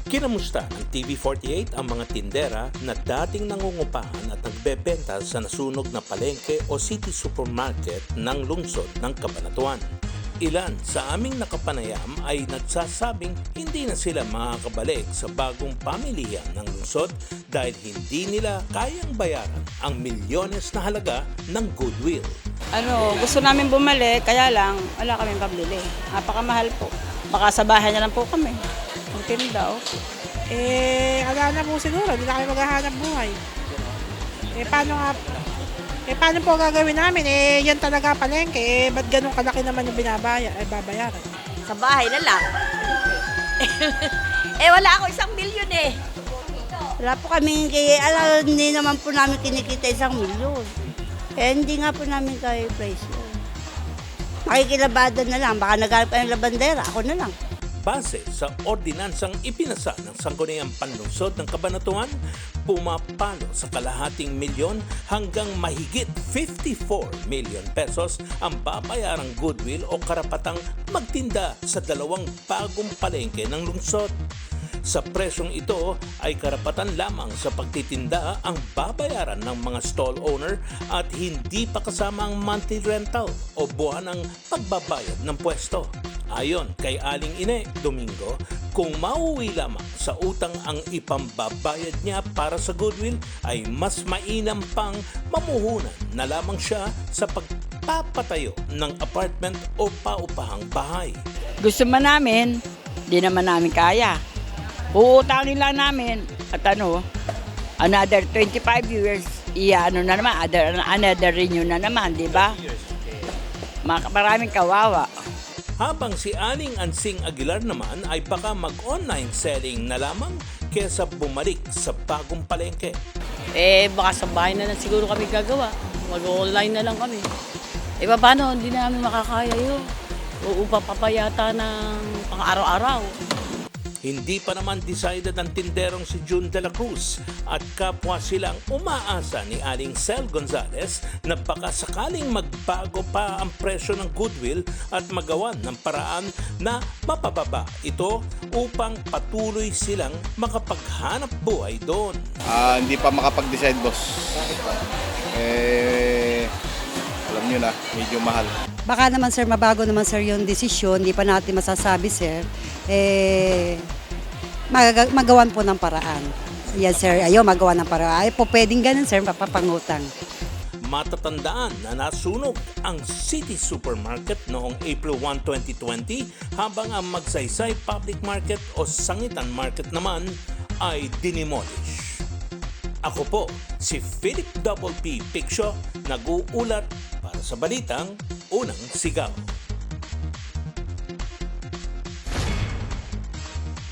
Kinamusta ng TV48 ang mga tindera na dating nangungupahan at nagbebenta sa nasunog na palengke o city supermarket ng lungsod ng Cabanatuan. Ilan sa aming nakapanayam ay nagsasabing hindi na sila makakabalik sa bagong pamilihan ng lungsod dahil hindi nila kayang bayaran ang milyones na halaga ng goodwill. Gusto namin bumalik, kaya lang wala kaming pambili. Napakamahal po. Baka sa bahay na lang po kami. Ang tinda, oh. Wala na po siguro, hindi na kami maghahanap buhay. Paano po gagawin namin? Yan talaga palengke. Ba't ganun kalaki naman yung babayaran? Sa bahay na lang. Wala ako 1 milyon eh. Wala po kami, hindi naman po namin kinikita 1 milyon. Hindi nga po namin kaya presyo. Makikilabada na lang, baka naghanap ka ng labandera, ako na lang. Base sa ordinansang ipinasa ng Sangguniang Panlungsod ng Cabanatuan, pumapalo sa kalahating milyon hanggang mahigit 54 million pesos ang babayarang goodwill o karapatang magtinda sa 2 bagong palengke ng lungsod. Sa presyong ito ay karapatan lamang sa pagtitinda ang babayaran ng mga stall owner at hindi pa kasama ang monthly rental o buwanang pagbabayad ng pwesto. Ayon kay Aling Ine Domingo, kung mauwi lamang sa utang ang ipambabayad niya para sa goodwill ay mas mainam pang mamuhunan na lamang siya sa pagpapatayo ng apartment o paupahang bahay. Gusto man namin, di naman namin kaya. Uutangin lang namin at another 25 years, na naman, another renew na naman, di ba? Maraming kawawa. Habang si Aling Ansing Aguilar naman ay baka mag-online selling na lamang kesa bumalik sa bagong palengke. Baka sa bahay na lang siguro kami gagawa. Mag-online na lang kami. Paano? Hindi na namin makakaya yun. Uupa pa yata ng pang-araw-araw. Hindi pa naman decided ang tinderong si June de la Cruz at kapwa silang umaasa ni Aling Sel Gonzales na baka sakaling magbago pa ang presyo ng goodwill at magawan ng paraan na mapababa ito upang patuloy silang makapaghanap buhay doon. Hindi pa makapag-decide, boss. Alam nyo na, medyo mahal. Baka naman sir, mabago naman sir yung desisyon, hindi pa natin masasabi sir. Magawan po ng paraan. Yes sir, magawa ng paraan. Po pwedeng ganun sir, mapapangutang. Matatandaan na nasunog ang City Supermarket noong April 1, 2020 habang ang Magsaysay Public Market o Sangitan Market naman ay dinimolish. Ako po si Philip P. Piccio, nag-uulat para sa Balitang Unang Sigaw.